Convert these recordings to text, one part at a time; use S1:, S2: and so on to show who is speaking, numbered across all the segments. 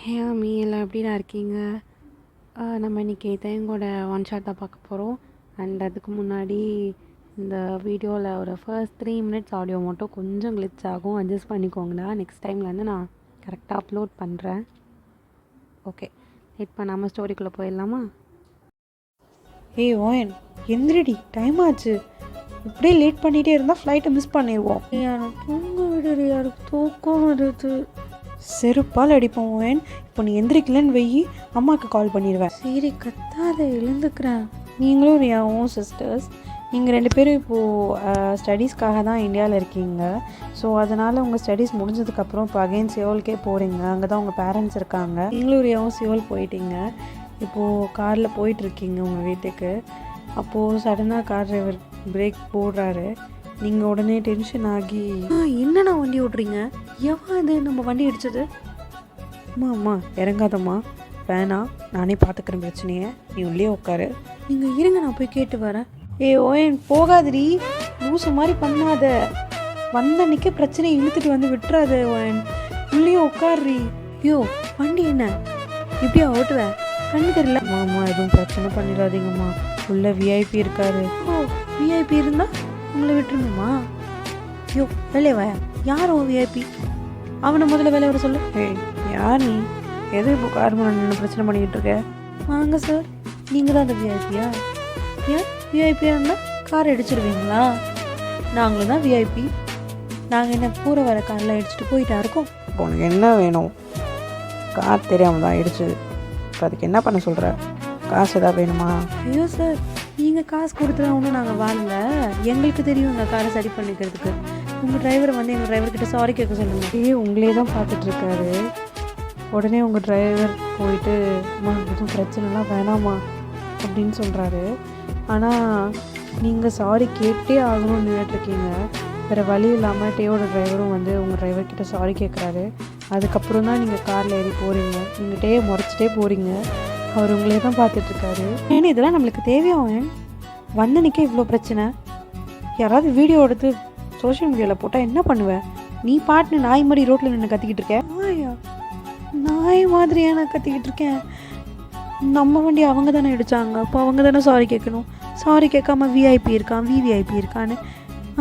S1: ஹே அம்மி எல்லாம் எப்படிடா இருக்கீங்க? நம்ம இன்றைக்கி தேங்கோட ஒன் ஷாட் தான் பார்க்க போகிறோம். அண்ட் அதுக்கு முன்னாடி இந்த வீடியோவில் ஒரு ஃபர்ஸ்ட் 3 மினிட்ஸ் ஆடியோ மட்டும் கொஞ்சம் கிளிச் ஆகும், அட்ஜஸ்ட் பண்ணிக்கோங்கடா. நெக்ஸ்ட் டைம்லேருந்து நான் கரெக்டாக அப்லோட் பண்ணுறேன். ஓகே, லேட் பண்ணாமல் ஸ்டோரிக்குள்ளே போயிடலாமா?
S2: ஏய் ஓயன், எந்திரடி, டைம் ஆச்சு. இப்படியே லேட் பண்ணிகிட்டே இருந்தால் ஃப்ளைட்டை மிஸ் பண்ணிடுவோம். எனக்கு தூங்க விடுறது, யாருக்கு தூக்கம் வருது. செருப்பால் அடிப்போம் ஓயன். இப்போ நீ எந்திரிக்கலன்னு வெயி, அம்மாவுக்கு கால் பண்ணிடுவேன். சரி கத்தாத, எழுந்துக்கிறேன். நீங்களும் ரியாவும் சிஸ்டர்ஸ், நீங்கள் 2 பேரும் இப்போது ஸ்டடீஸ்க்காக தான் இந்தியாவில் இருக்கீங்க. ஸோ அதனால் உங்கள் ஸ்டடீஸ் முடிஞ்சதுக்கப்புறம் இப்போ அகைன் சியோலுக்கே போகிறீங்க. அங்கே தான் உங்கள் பேரண்ட்ஸ் இருக்காங்க. நீங்களும் ரியாவும் சியோல் போயிட்டீங்க. இப்போது காரில் போயிட்டுருக்கீங்க உங்கள் வீட்டுக்கு. அப்போது சடனாக கார் டிரைவர் பிரேக் போடுறாரு. நீங்கள் உடனே டென்ஷன் ஆகி, என்னண்ணா வண்டி ஓட்டுறீங்க? எவ்வளோ இது நம்ம வண்டி அடிச்சது? அம்மா இறங்காதம்மா, வேணாம், நானே பார்த்துக்கிறேன் பிரச்சனையை, நீ உள்ளே உட்காரு. நீங்கள் இருங்க, நான் போய் கேட்டு வரேன். ஓயன் போகாதடி, லூசு மாதிரி பண்ணாத. வந்தன்னைக்கே பிரச்சனையை இழுத்துட்டு வந்து விட்டுறாத ஓயன், உள்ளே உட்காருறி. ஐயோ வண்டி என்ன இப்படியா ஓட்டுவேன்? கண்ணு தெரியல. அம்மா எதுவும் பிரச்சனை பண்ணிடாதீங்கம்மா, உள்ள விஐபி இருக்காரு. ஓ விஐபி இருந்தா உங்களை விட்டுருணுமா? ஐயோ வெளியே வா, யார் ஓ விஐபி? அவனை முதல்ல வேலையை வர சொல்லு. ஏய் யார் நீ? எது இப்போ கார் நின்று பிரச்சனை பண்ணிக்கிட்டு இருக்க? வாங்க சார், நீங்கள் தான் அந்த விஐபியா? ஏன் விஐபியாக இருந்தால் கார் அடிச்சிடுவீங்களா? நாங்களும் தான் விஐபி. நாங்கள் என்ன கூற வர காரில் அடிச்சுட்டு போயிட்டா இருக்கோம். உனக்கு என்ன வேணும்? கார் தெரியாமல் தான் அடிச்சுது, இப்போ அதுக்கு என்ன பண்ண சொல்கிற? காசு எதாவது வேணுமா? ஐயோ சார், நீங்கள் காசு கொடுத்துலாம் ஒன்றும் நாங்கள் வாங்கல. எங்களுக்கு தெரியும் இந்த காரை சரி பண்ணிக்கிறதுக்கு. உங்கள் டிரைவரை வந்து எங்கள் டிரைவர்கிட்ட சாரி கேட்க சொல்லுங்கள். உங்களே தான் பார்த்துட்ருக்காரு. உடனே உங்கள் டிரைவர் போயிட்டு, அம்மா எதுவும் பிரச்சனைலாம் வேணாமா அப்படின்னு சொல்கிறாரு. ஆனால் நீங்கள் சாரி கேட்டே ஆகணும்னு நின்றுட்டுருக்கீங்க. வேறு வழி இல்லாமல் டேவோட டிரைவரும் வந்து உங்கள் டிரைவர்கிட்ட சாரி கேட்குறாரு. அதுக்கப்புறம் தான் நீங்கள் காரில் ஏறி போகிறீங்க. நீங்கள் டே முறைச்சிட்டே போகிறீங்க. அவர் உங்களே தான் பார்த்துட்ருக்காரு. ஏன்னா இதெல்லாம் நம்மளுக்கு தேவையாகும். வந்தனிக்கே இவ்வளோ பிரச்சனை. யாராவது வீடியோ எடுத்து சோஷியல் மீடியாவில் போட்டால் என்ன பண்ணுவேன்? நீ பாட்டுன்னு நாய் மாதிரி ரோட்டில் நின்று கத்திக்கிட்டு இருக்கேன். நாய் மாதிரியா நான் கத்திக்கிட்டு இருக்கேன்? நம்ம வண்டி அவங்க தானே அடித்தாங்க, அப்போ அவங்க தானே சாரி கேட்கணும். சாரி கேட்காம விஐபி இருக்கான், விவிஐபி இருக்கான்னு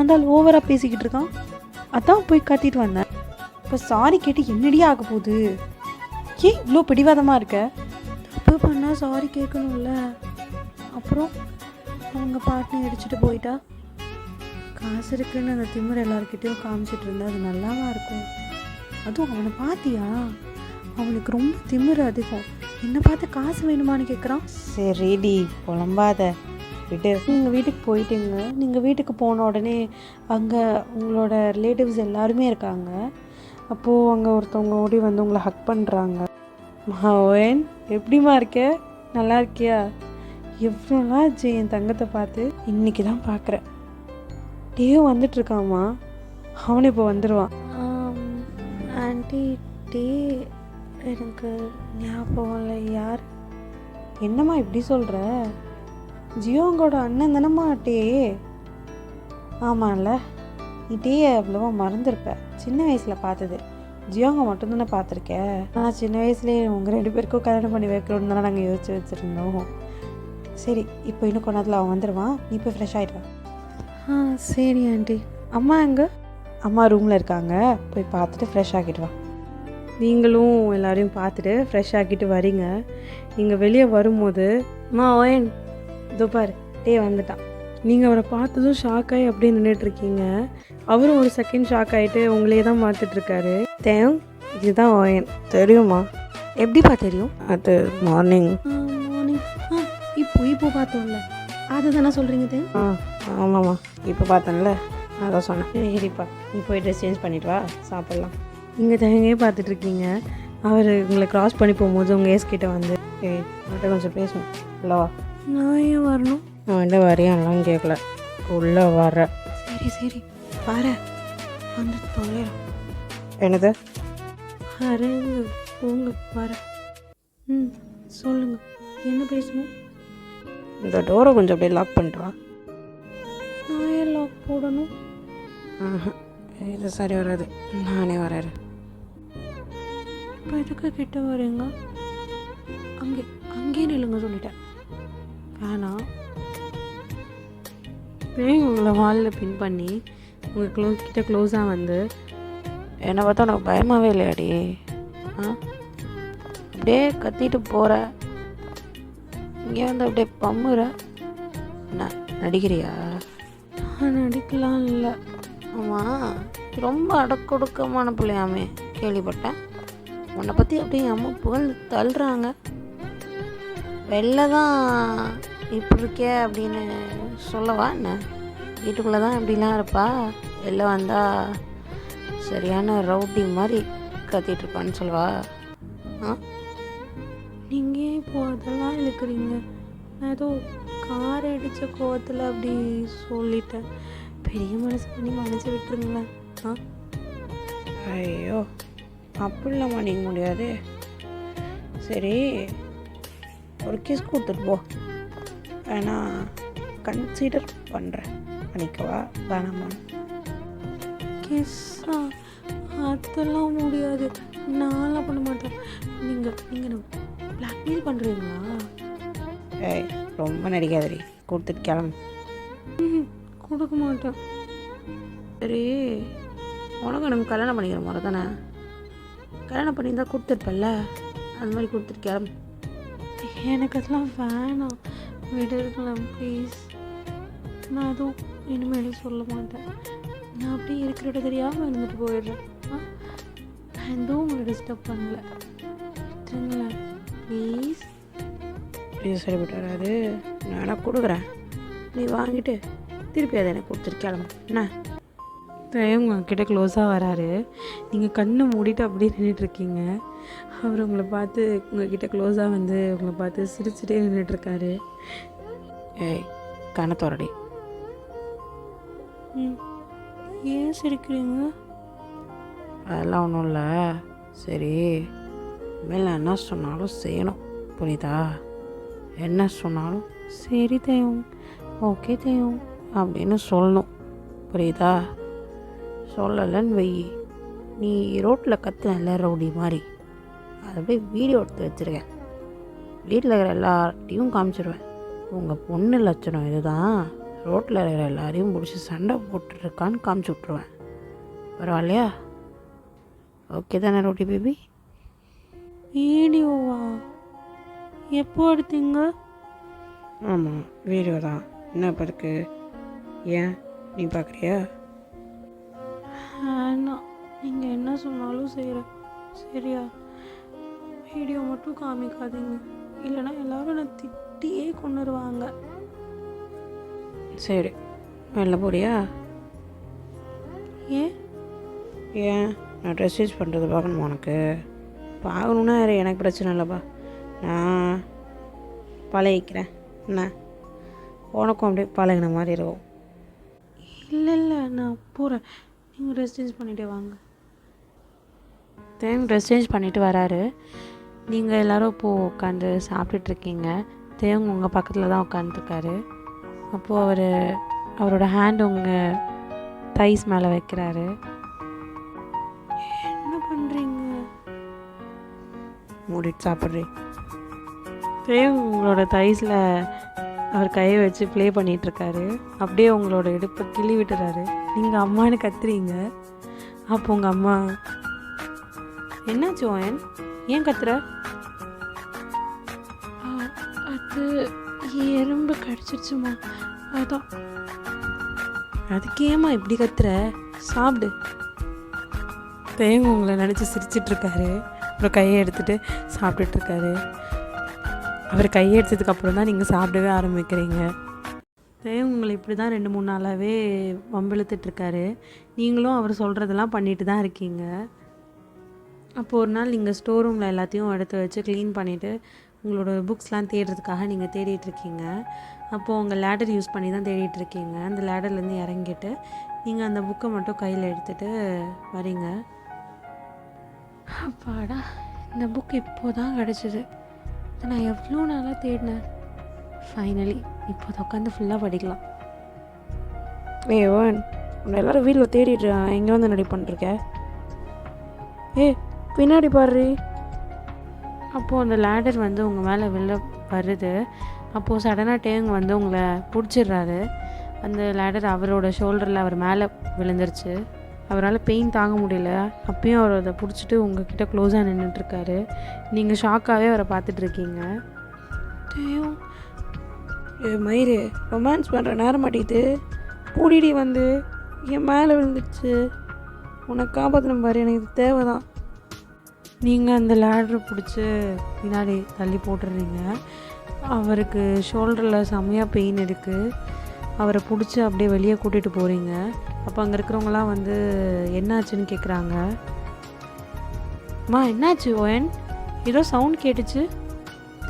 S2: அந்த ஓவராக பேசிக்கிட்டு இருக்கான். அதான் போய் கத்திட்டு வந்தேன். இப்போ சாரி கேட்டு என்னடியே ஆக போகுது? ஏன் இவ்வளோ பிடிவாதமாக இருக்க? தப்பு பண்ணால் சாரி கேட்கணும்ல. அப்புறம் அவங்க பாட்டுன்னு அடிச்சுட்டு போயிட்டா, காசு இருக்குன்னு அந்த திமிர் எல்லாருக்கிட்டையும் காமிச்சிட்டு இருந்தா அது நல்லாவா இருக்கும்? அதுவும் அவனை பார்த்தியா? அவனுக்கு ரொம்ப திமிர் அதிகம். என்னை பார்த்து காசு வேணுமான்னு கேட்குறான். சரிடி புலம்பாத, விட்டு. நீங்கள் வீட்டுக்கு போயிட்டீங்க. நீங்கள் வீட்டுக்கு போன உடனே அங்கே உங்களோட ரிலேட்டிவ்ஸ் எல்லாருமே இருக்காங்க. அப்போது அங்கே ஒருத்தவங்க ஓடி வந்து உங்களை ஹக் பண்ணுறாங்க. ஓயன் எப்படிமா இருக்க? நல்லா இருக்கியா? எவ்வளோ நாள் ஆச்சு என் தங்கத்தை பார்த்து. இன்றைக்கி தான் பார்க்குறேன். டேவும் வந்துட்டுருக்காம்மா, அவனே இப்போ வந்துடுவான். ஆண்டி டே எனக்கு ஞாபகம் இல்லை. யார்? என்னம்மா இப்படி சொல்கிற? ஜியோங்கோட அண்ணன் தானம்மா டே? ஆமாம்ல, நீ டேயை அவ்வளோவா மறந்துருப்ப. சின்ன வயசில் பார்த்தது. ஜியோங்க மட்டும்தானே பார்த்துருக்கேன். ஆனால் சின்ன வயசுலேயே உங்கள் 2 பேருக்கும் கல்யாணம் பண்ணி வைக்கணும்னு தானே நாங்கள் யோசிச்சு வச்சுருந்தோம். சரி, இப்போ இன்னும் கொஞ்ச நேரத்தில் அவன் வந்துடுவான். நீ போய் ஃப்ரெஷ் ஆகிடுவான். சரி ஆண்டி. அம்மா எங்கே? அம்மா ரூமில் இருக்காங்க, போய் பார்த்துட்டு ஃப்ரெஷ் ஆகிடுவான். நீங்களும் எல்லோரையும் பார்த்துட்டு ஃப்ரெஷ் ஆக்கிட்டு வரீங்க. நீங்கள் வெளியே வரும்போது, அம்மா ஓயன் இதோ பாரு டே வந்துட்டான். நீங்கள் அவரை பார்த்ததும் ஷாக் ஆகி அப்படியே நின்றுட்டுருக்கீங்க. அவரும் ஒரு செகண்ட் ஷாக் ஆகிட்டு உங்களே தான் பார்த்துட்ருக்காரு. தேவ், இதுதான் ஓயன். தெரியுமா? எப்படிப்பா தெரியும்? அது மார்னிங் இப்போ பார்த்தோம்ல, அதை தானே சொல்கிறீங்க தேவ்? ஆமாம்மா, இப்போ பார்த்தேன்ல, அதான் சொன்னேன். சரிப்பா, நீ போய் ட்ரெஸ் சேஞ்ச் பண்ணிட்டு வா, சாப்பிட்லாம். நீங்கள் தேங்கையே பார்த்துட்ருக்கீங்க. அவர் உங்களை க்ராஸ் பண்ணி போகும்போது உங்கள் ஏஸ்கிட்ட வந்து, அவன்கிட்ட கொஞ்சம் பேசணும். இல்லவா? நான் ஏன் வரணும்? அவன்கிட்ட வரையான்லாம் கேட்கல, உள்ளே வர. சரி வர வந்து தொலைறோம். என்னது? அரேங்க போங்க வர. சொல்லுங்கள், என்ன பேசணும்? இந்த டோரை கொஞ்சம் அப்படியே லாக் பண்ணிட்டு வா. நான் ஏன் லாக் போடணும்? இது சரி வராது, நானே வரேன்.
S1: இப்போ எதுக்கு கிட்ட வரீங்க? அங்கேயே நில்லுங்க சொல்லிட்டேன். வேணாம். பேய் உங்களை வாலில் பின் பண்ணி உங்கள் கிட்ட க்ளோஸாக வந்து என்னை பார்த்தா உனக்கு பயமாகவே இல்லையாடி? அப்படியே கத்திட்டு போகிற, இங்கே வந்து அப்படியே பம்முற. நடிக்கிறியா? நடிக்கலாம் இல்லை. ஆமாம், ரொம்ப அடக்கொடுக்கமான பிள்ளையாமே கேள்விப்பட்டேன். உன்னை பற்றி அப்படியே அம்மா புகழ்ந்து தள்ளுறாங்க. வெளில தான் இப்படி இருக்கே அப்படின்னு சொல்லவா என்ன? வீட்டுக்குள்ளே தான் இப்படிலாம் இருப்பா, வெளில வந்தால் சரியான ரவுடி மாதிரி கத்திகிட்ருப்பான்னு சொல்லவா? நீங்கள் இப்போ அதெல்லாம் இழுக்கிறீங்க. நான் ஏதோ கார் அடித்த கோவத்தில் அப்படி சொல்லிட்டேன். பெரிய மனசு பண்ணி மனசு விட்டுருங்களேன். ஐயோ, அப்படிலாமா நீங்கள் முடியாது. சரி, ஒரு கிஸ் கொடுத்துட்டு போ. வேணா கன்சிடர் பண்ணுறேன், பண்ணிக்கவா வேணாமா? கிஸ்ஸா? அதெல்லாம் முடியாது, நான்லாம் பண்ண மாட்டேன். நீங்கள் பிளாக்மெயில் பண்ணுறீங்களா? ஏய், ரொம்ப நடிக்காதடி, கொடுத்துட்டு கிளம்பு. கொடுக்க மாட்டேன். சரி, உனக்கு நம்ம கல்யாணம் பண்ணிக்கிற மாதிரி தானே? கல்யாணம் பண்ணியிருந்தா கொடுத்துருப்பல்ல, அது மாதிரி கொடுத்துட்டு கிளம்பு. எனக்கு அதெல்லாம் வேணாம், விடுக்கலாம் ப்ளீஸ். நான் எதுவும் இனிமேல் சொல்ல மாட்டேன். நான் அப்படியே இருக்கிறோட தெரியாமல் இருந்துட்டு போயிடுறேன். நான் எதுவும் உங்களை டிஸ்டர்ப் பண்ணல, விட்டுருங்களேன் ப்ளீஸ். இது சரிப்பட்டு வராது, நான் கொடுக்குறேன், நீ வாங்கிட்டு திருப்பி அதை எனக்கு கொடுத்துட்டு கிளம்பு. என்ன? உங்ககிட்ட க்ளோஸாக வராரு, நீங்கள் கண்ணை மூடிட்டு அப்படியே நின்றுட்டுருக்கீங்க. அவர் உங்களை பார்த்து உங்ககிட்ட க்ளோஸாக வந்து உங்களை பார்த்து சிரிச்சுட்டே நின்றுட்டுருக்காரு. ஏய், கண்ணை தோறடி. ஏன் சிரிக்கிறீங்க? அதெல்லாம் ஒன்றும் இல்லை. சரி, இனிமேல் நான் என்ன சொன்னாலும் செய்யணும், புரியுதா? என்ன சொன்னாலும் சரி தேயும், ஓகே தேயும் அப்படின்னு சொல்லணும், புரியுதா? சொல்லலைன்னு வை, நீ ரோட்டில் கத்துனல ரவுடி மாதிரி, அதை போய் வீடியோ எடுத்து வச்சுருக்கேன். வீட்டில் இருக்கிற எல்லார்ட்டையும் காமிச்சிடுவேன். உங்கள் பொண்ணு லட்சணம் இதுதான், ரோட்டில் இருக்கிற எல்லாரையும் பிடிச்சி சண்டை போட்டுருக்கான்னு காமிச்சு விட்ருவேன். பரவாயில்லையா? ஓகே தானே ரோட்டி பேபி? வீடியோவா? எப்போ எடுத்தீங்க? ஆமாம், வீடியோ தான். என்ன இப்போ இருக்கு? ஏன் நீ பார்க்குறியா? வேணாம், நீங்கள் என்ன சொன்னாலும் செய்கிறேன், சரியா? வீடியோ மட்டும் காமிக்காதீங்க, இல்லைனா எல்லோரும் என்னை திட்டியே கொண்டுருவாங்க. சரி, வெளில போறியா? ஏன் நான் ட்ரெஸ் சேஞ்ச் பண்ணுறது பார்க்கணுமா உனக்கு? பார்க்கணுன்னா எனக்கு பிரச்சனை இல்லைப்பா, நான் பழகிக்கிறேன். என்ன, உனக்கும் அப்படியே பழகின மாதிரி இருக்கும். இல்லை, நான் போகிறேன், நீங்கள் ட்ரெஸ் சேஞ்ச் பண்ணிகிட்டே வாங்க. ட்ரெஸ் சேஞ்ச் பண்ணிவிட்டு வராரு. நீங்கள் எல்லோரும் இப்போது உட்காந்து சாப்பிட்டுட்ருக்கீங்க. தேவங்க உங்கள் பக்கத்தில் தான் உட்காந்துருக்காரு. அப்போது அவரோட ஹேண்ட் உங்கள் தைஸ் மேலே வைக்கிறாரு. என்ன பண்ணுறீங்க? மூடிட்டு சாப்பிட்றீ. தேவ் உங்களோட தைஸில் அவர் கையை வச்சு ப்ளே பண்ணிகிட்ருக்காரு. அப்படியே உங்களோட இடுப்பை கிள்ளி விட்டுறாரு. நீங்கள் அம்மானு கத்துறீங்க. அப்போ உங்கள் அம்மா, என்னாச்சு ஓயன், ஏன் கத்துற? அது எறும்பு கடிச்சிருச்சுமா, அதான். அதுக்கேம்மா இப்படி கத்துற? சாப்பிடு. தேவங்க உங்களை நினச்சி சிரிச்சிட்ருக்காரு. அப்புறம் கையை எடுத்துகிட்டு சாப்பிட்டுட்ருக்காரு. அவர் கையை எடுத்ததுக்கப்புறம் தான் நீங்கள் சாப்பிடவே ஆரம்பிக்கிறீங்க. தேவங்க உங்களை இப்படி தான் 2-3 நாளாகவே வம்பிழுத்துட்ருக்காரு. நீங்களும் அவர் சொல்கிறதெல்லாம் பண்ணிட்டு தான் இருக்கீங்க. அப்போது ஒரு நாள் நீங்கள் ஸ்டோர் ரூமில் எல்லாத்தையும் எடுத்து வச்சு க்ளீன் பண்ணிவிட்டு உங்களோட புக்ஸ்லாம் தேடுறதுக்காக நீங்கள் தேடிட்டுருக்கீங்க. அப்போது உங்கள் லேடர் யூஸ் பண்ணி தான் தேடிட்டுருக்கீங்க. அந்த லேடர்லேருந்து இறங்கிட்டு நீங்கள் அந்த புக்கை மட்டும் கையில் எடுத்துகிட்டு வரீங்க. அப்பாடா, இந்த புக் இப்போ தான் கிடச்சிது. நான் எவ்வளோ நாளாக தேடினேன். ஃபைனலி இப்போ உட்காந்து ஃபுல்லாக படிக்கலாம். ஓன், உன்னை எல்லோரும் வீட்டில் தேடிட்டு இங்கே வந்து நடி பண்ணிருக்க. பின்னாடி பாரு, அப்போது அந்த லேடர் வந்து உங்கள் மேலே வருது. அப்போது சடனாக டேங் வந்து உங்களை பிடிச்சிடுறாரு. அந்த லேடர் அவரோட ஷோல்டரில் அவர் மேலே விழுந்துருச்சு. அவரால் பெயின் தாங்க முடியல. அப்பயும் அவர் அதை பிடிச்சிட்டு உங்ககிட்ட க்ளோஸாக நின்றுட்டுருக்காரு. நீங்கள் ஷாக்காகவே அவரை பார்த்துட்ருக்கீங்க.
S2: டேயும் மயிறு ரொமான்ஸ் பண்ணுற நேரம் மாட்டிது பூடிடி வந்து என் மேலே விழுந்துச்சு. உனக்கு காப்பாற்றின பாரு, எனக்கு இது தேவை தான்.
S1: நீங்கள் அந்த லேடரை பிடிச்சி பின்னாடி தள்ளி போட்டுடுறீங்க. அவருக்கு ஷோல்டரில் செம்மையாக பெயின் இருக்குது. அவரை பிடிச்சி அப்படியே வெளியே கூட்டிகிட்டு போகிறீங்க. அப்போ அங்கே இருக்கிறவங்களாம் வந்து என்னாச்சுன்னு கேட்குறாங்க. என்னாச்சு ஓயன்? ஏதோ சவுண்ட் கேட்டுச்சு.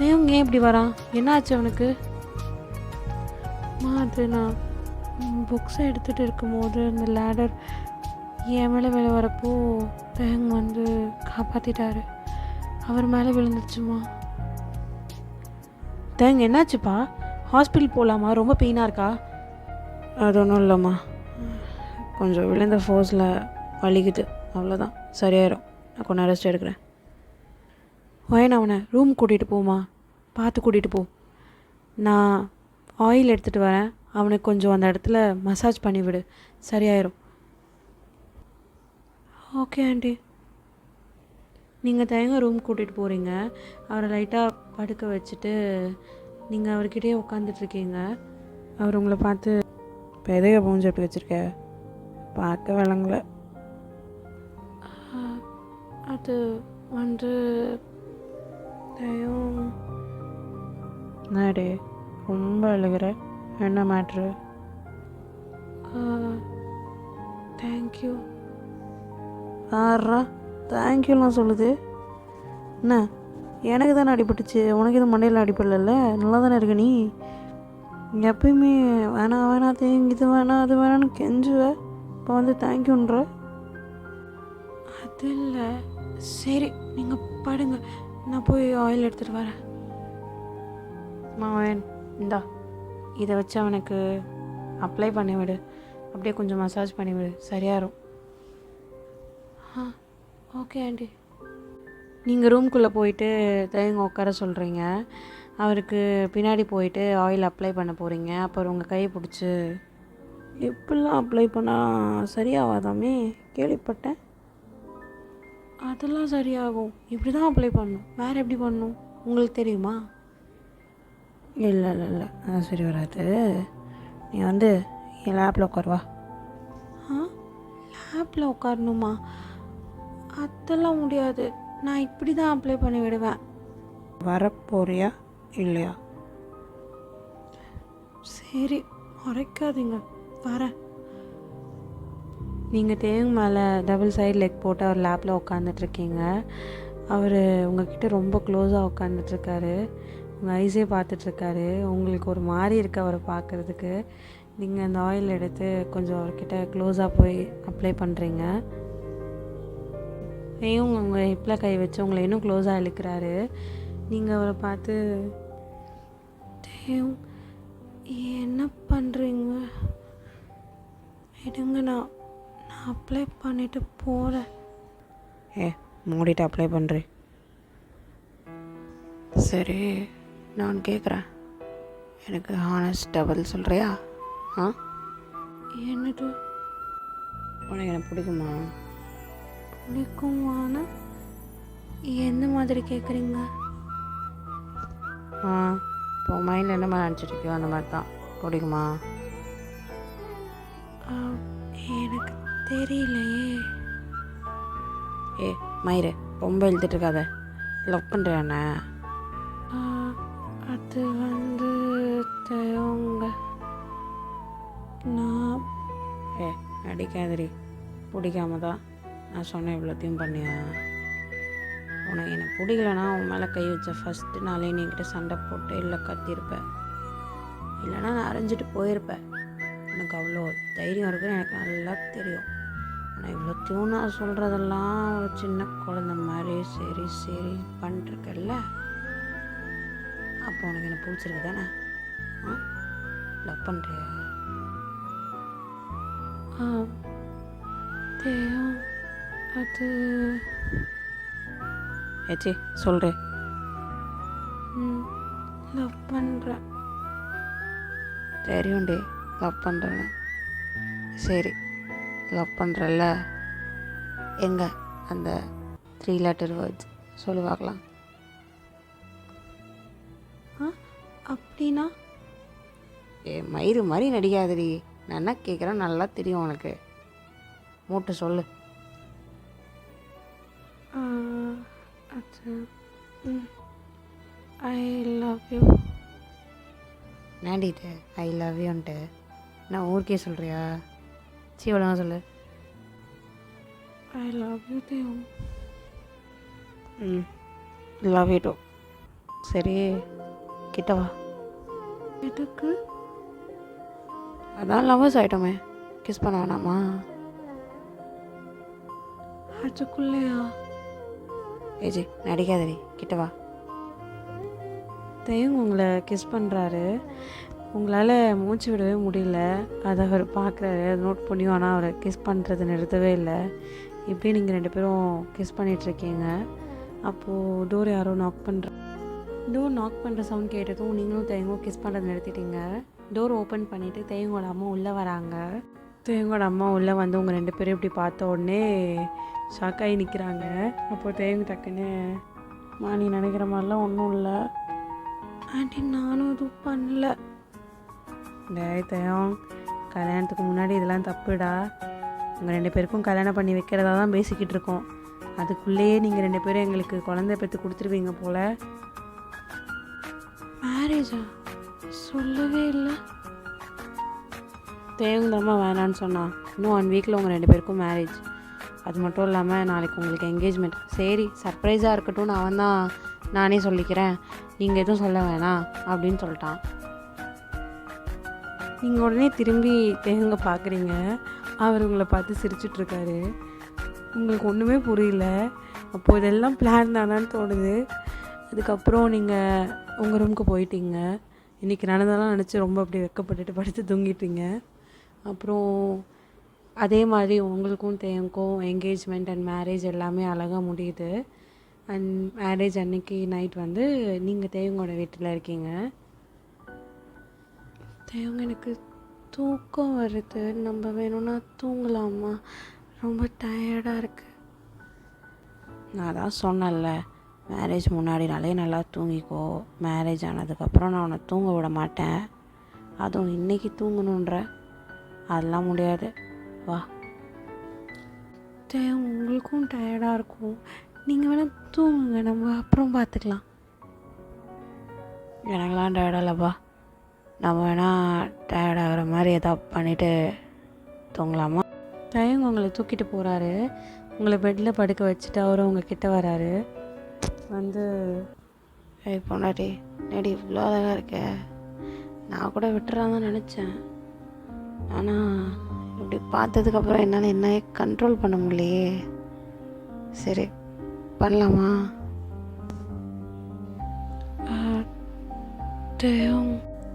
S1: தேவங்க ஏன் இப்படி வரான்? என்னாச்சு அவனுக்கு? அது நான் புக்ஸை எடுத்துகிட்டு இருக்கும்போது அந்த லேடர் என் மேலே வரப்போ தேங்க வந்து காப்பாற்றிட்டாரு. அவர் மேலே விழுந்துச்சுமா. தேங்க என்னாச்சுப்பா? ஹாஸ்பிட்டல் போகலாமா? ரொம்ப பெயினாக இருக்கா?
S2: அது ஒன்றும் இல்லைம்மா, கொஞ்சம் விழுந்த ஃபோர்ஸில் வலிக்குது, அவ்வளோதான், சரியாயிரும். நான் கொஞ்சம் ரெஸ்ட் எடுக்கிறேன்.
S1: ஒயன் அவனை ரூம் கூட்டிகிட்டு போமா, பார்த்து கூட்டிகிட்டு போ. நான் ஆயில் எடுத்துகிட்டு வரேன். அவனுக்கு கொஞ்சம் அந்த இடத்துல மசாஜ் பண்ணிவிடு, சரியாயிரும். Okay aunty. நீங்கள் தயங்க ரூம் கூட்டிகிட்டு போகிறீங்க. அவரை லைட்டாக படுக்க வச்சுட்டு நீங்கள் அவர்கிட்டயே உட்காந்துட்ருக்கீங்க. அவர் உங்களை பார்த்து,
S2: இப்போ எதைய பூஞ்சி எப்படி வச்சுருக்க? பார்க்க விளங்கல.
S1: அது வந்து தயம்.
S2: என்னடே ரொம்ப அழுகிற, என்ன மேட்ரு?
S1: தேங்க்யூ.
S2: ஆறா தேங்க்யூலாம் சொல்லுது. என்ன எனக்கு தானே அடிபட்டுச்சு, உனக்கு எதுவும் மண்டையில் அடிப்படல, நல்லா தானே இருக்க நீ? எப்பயுமே வேணாம் வேணாம் தேங்க் இது வேணாம் அது வேணான்னு கெஞ்சுவ, இப்போ வந்து தேங்க்யூன்ற.
S1: அது இல்லை, சரி நீங்கள் படுங்க, நான் போய் ஆயில் எடுத்துகிட்டு வரேன். மாவன் இந்தா, இதை வச்சு அவனுக்கு அப்ளை பண்ணிவிடு, அப்படியே கொஞ்சம் மசாஜ் பண்ணிவிடு, சரியாயிரும். Okay aunty. நீங்கள் ரூம்குள்ளே போயிட்டு தயங்க உட்கார சொல்கிறீங்க. அவருக்கு பின்னாடி போயிட்டு ஆயில் அப்ளை பண்ண போகிறீங்க. அப்புறம் உங்கள் கையை பிடிச்சி,
S2: எப்படிலாம் அப்ளை பண்ணால் சரியாகாதாமே கேள்விப்பட்டேன்.
S1: அதெல்லாம் சரியாகும், இப்படி தான் அப்ளை பண்ணணும், வேறு எப்படி பண்ணணும் உங்களுக்கு தெரியுமா?
S2: இல்லை இல்லை இல்லை அது சரி வராது. நீ வந்து என் லேப்பில் உட்காருவா.
S1: லேப்பில் உட்காரணுமா? அதெல்லாம் முடியாது, நான் இப்படி தான் அப்ளை பண்ணி விடுவேன்.
S2: வரப்போறியா இல்லையா?
S1: சரி மறைக்காதீங்க, வரேன். நீங்கள் தேங்க மேலே டபுள் சைடு லெக் போட்டு அவர் லேப்பில் உட்காந்துட்ருக்கீங்க. அவர் உங்ககிட்ட ரொம்ப க்ளோஸாக உட்காந்துட்ருக்காரு. உங்கள் ஐஸே பார்த்துட்ருக்காரு. உங்களுக்கு ஒரு மாதிரி இருக்குது அவரை பார்க்குறதுக்கு. நீங்கள் அந்த ஆயில் எடுத்து கொஞ்சம் அவர்கிட்ட க்ளோஸாக போய் அப்ளை பண்ணுறீங்க. உங்கள் ஹிப்பில் கை வச்சு உங்களை இன்னும் க்ளோஸாக இழுக்கிறாரு. நீங்கள் அவரை பார்த்து, என்ன பண்ணுறீங்க? விடுங்க, நான் அப்ளை பண்ணிவிட்டு போகிறேன்.
S2: மூடிட்டு அப்ளை பண்ணுறேன். சரி நான் கேட்குறேன், எனக்கு ஹானஸ்ட் டபுள் சொல்கிறியா?
S1: என்னது?
S2: உனக்கு எனக்கு பிடிக்குமா?
S1: பிடிக்குமான எந்த மாதிரி கேட்குறீங்க?
S2: இப்போ மைண்டில் என்ன மாதிரி நினச்சிட்ருக்கியோ அந்த மாதிரி தான். பிடிக்குமா?
S1: எனக்கு தெரியலையே.
S2: மயிறு ரொம்ப இழுத்துட்டு இருக்காத, லவ் பண்ணுறேன்.
S1: அது வந்து தயங்க, நான்
S2: அடிக்காதடி, பிடிக்காம தான் நான் சொன்னேன் இவ்வளோத்தையும் பண்ணியா? உனக்கு எனக்கு பிடிக்கலனா உன் மேலே கை வச்ச ஃபஸ்ட்டு நாளே நீ என்கிட்ட சண்டை போட்டு இல்லை கத்திருப்பேன், இல்லைனா நான் அரைஞ்சிட்டு போயிருப்பேன். எனக்கு அவ்வளோ தைரியம் இருக்குன்னு எனக்கு நல்லா தெரியும். ஆனால் இவ்வளோத்தையும் நான் சொல்கிறதெல்லாம் ஒரு சின்ன குழந்த மாதிரி சரி சரி பண்ணிட்டுருக்கல்ல, அப்போ உனக்கு எனக்கு பிடிச்சிருக்கு தானே? லவ் பண்ணுறியா?
S1: அது
S2: ஏச்சி சொல்கிறேன்,
S1: லவ் பண்ணுறேன். தெரியும்டி லவ் பண்ணுறேன்னு. சரி, லவ் பண்ணுறல்ல, எங்க அந்த 3 லெட்டர் வேர்ட்ஸ் சொல்லி பார்க்கலாம். அப்படின்னா? மயிறு மாதிரி நடிக்காதடி. நான் என்ன கேட்குறேன் நல்லா தெரியும் உனக்கு. மூட்டை சொல்லு. I love you. நாண்டிட்டு ஐ லவ் யூன்ட்டு நான் ஊருக்கே சொல்கிறியா? ஒழுங்கா சொல்லு. I love you Dev. Love you too. சரி, கிட்ட வா. எதுக்கு? அதான் லவ்வர்ஸ் ஆகிட்டோமே, கிஸ் பண்ண வேணாமா? அதுக்குள்ளையா? ஏஜி நடிக்காதடி, கிட்ட வா. தேவ் உங்களை கிஸ் பண்ணுறாரு. உங்களால் மூச்சு விடவே முடியல. அதை அவர் பார்க்குறாரு, அதை நோட் பண்ணி. ஆனால் அவரை கிஸ் பண்ணுறது நிறுத்தவே இல்லை. இப்படி நீங்கள் 2 பேரும் கிஸ் பண்ணிகிட்ருக்கீங்க. அப்போது டோர் யாரோ நாக் டோர் நாக் பண்ணுற சவுண்ட் கேட்டதும் நீங்களும் தேங்கும் கிஸ் பண்ணுறது நிறுத்திட்டீங்க. டோர் ஓப்பன் பண்ணிவிட்டு தேவங்கோட அம்மா உள்ளே வராங்க. தேவங்கோட அம்மா உள்ளே வந்து உங்கள் 2 பேரும் இப்படி பார்த்த உடனே ஷாக்காகி நிற்கிறாங்க. அப்போது தேவங்க டக்குன்னு, நீ நினைக்கிற மாதிரிலாம் ஒன்றும் இல்லை ஆண்டி, நானும் எதுவும் பண்ணல. தேவம், கல்யாணத்துக்கு முன்னாடி இதெல்லாம் தப்புடா. உங்கள் 2 பேருக்கும் கல்யாணம் பண்ணி வைக்கிறதா தான் பேசிக்கிட்டு இருக்கோம். அதுக்குள்ளேயே நீங்கள் 2 பேரும் எங்களுக்கு குழந்தை பெற்று கொடுத்துருவீங்க போல். மேரேஜா? சொல்லவே இல்லை. தேவங்கம்மா வேணான்னு சொன்னான். இன்னும் 1 வீக்கில் உங்கள் 2 பேருக்கும் மேரேஜ். அது மட்டும் இல்லாமல் நாளைக்கு உங்களுக்கு என்கேஜ்மெண்ட். சரி, சர்ப்ரைஸாக இருக்கட்டும்னு அவன் தான் நானே சொல்லிக்கிறேன், நீங்கள் எதுவும் சொல்ல வேணாம் அப்படின்னு சொல்லிட்டான். நீங்கள் உடனே திரும்பி தேவங்க பார்க்குறீங்க. அவர் உங்களை பார்த்து சிரிச்சிட்ருக்காரு. உங்களுக்கு ஒன்றுமே புரியல. அப்போது இதெல்லாம் பிளான் தானான்னு தோணுது. அதுக்கப்புறம் நீங்கள் உங்கள் ரூமுக்கு போயிட்டீங்க. இன்றைக்கி நடந்ததெல்லாம் நினச்சி ரொம்ப அப்படி வெக்கப்பட்டுட்டு படுத்து தூங்கிட்டீங்க. அப்புறம் அதே மாதிரி உங்களுக்கும் தேவனுக்கும் என்கேஜ்மெண்ட் அண்ட் மேரேஜ் எல்லாமே அழகாக முடியுது. அண்ட் மேரேஜ் அன்னைக்கு நைட் வந்து நீங்கள் தேவங்களோட வீட்டில் இருக்கீங்க. தேவங்க, எனக்கு தூக்கம் வருது, நம்ம வேணும்னா தூங்கலாமா? ரொம்ப டயர்டாக இருக்குது. நான் தான் சொன்னேன்ல, மேரேஜ் முன்னாடினாலே நல்லா தூங்கிக்கோ. மேரேஜ் ஆனதுக்கப்புறம் நான் உன்னை தூங்க விட மாட்டேன். அதுவும் இன்றைக்கி தூங்கணுன்ற அதெல்லாம் முடியாது. வா. தேவ், உங்களுக்கும் டயர்டாக இருக்கும், நீங்கள் வேணால் தூங்குங்க, நம்ம அப்புறம் பார்த்துக்கலாம். எனக்கெல்லாம் டயர்டாகலப்பா. நம்ம வேணால் டயர்டாகிற மாதிரி எதாவது பண்ணிவிட்டு தூங்கலாமா? தேவங்க உங்களை தூக்கிட்டு போகிறாரு. உங்களை பெட்டில் படுக்க வச்சுட்டு அவரும் உங்கள் கிட்டே வராரு. வந்து, பொண்டாட்டி நேடி இவ்வளோ அழகாக இருக்க. நான் கூட விட்டுறான் தான் நினச்சேன். ஆனால் இப்படி பார்த்ததுக்கப்புறம் என்னால் என்ன கண்ட்ரோல் பண்ண முடியலையே. சரி, பண்ணலாமா?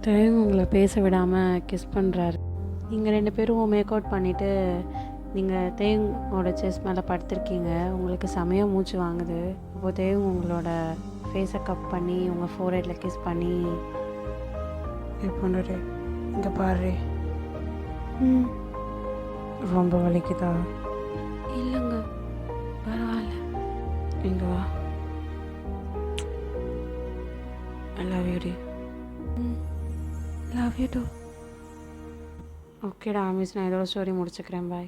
S1: தேவங்க உங்களை பேச விடாமல் கிஸ் பண்ணுறாரு. நீங்கள் 2 பேரும் மேக் அவுட் பண்ணிவிட்டு நீங்கள் தேவங்கோட செஸ் மேலே படுத்திருக்கீங்க. உங்களுக்கு செமையாக மூச்சு வாங்குது. அப்போது தேவங்க உங்களோட ஃபேஸை கப் பண்ணி உங்கள் ஃபோர்ஹெட்டில் கிஸ் பண்ணி, இது பண்ணுறே, இங்கே பாரு, ரொம்ப வலிக்குதா? இல்லைங்க, பரவாயில்ல, இங்கே வா. ஐ லவ் யூ டி. Love you too. ஓகேடா மிஸ், நான் இதோட ஸ்டோரி முடிச்சுக்கிறேன். பாய்.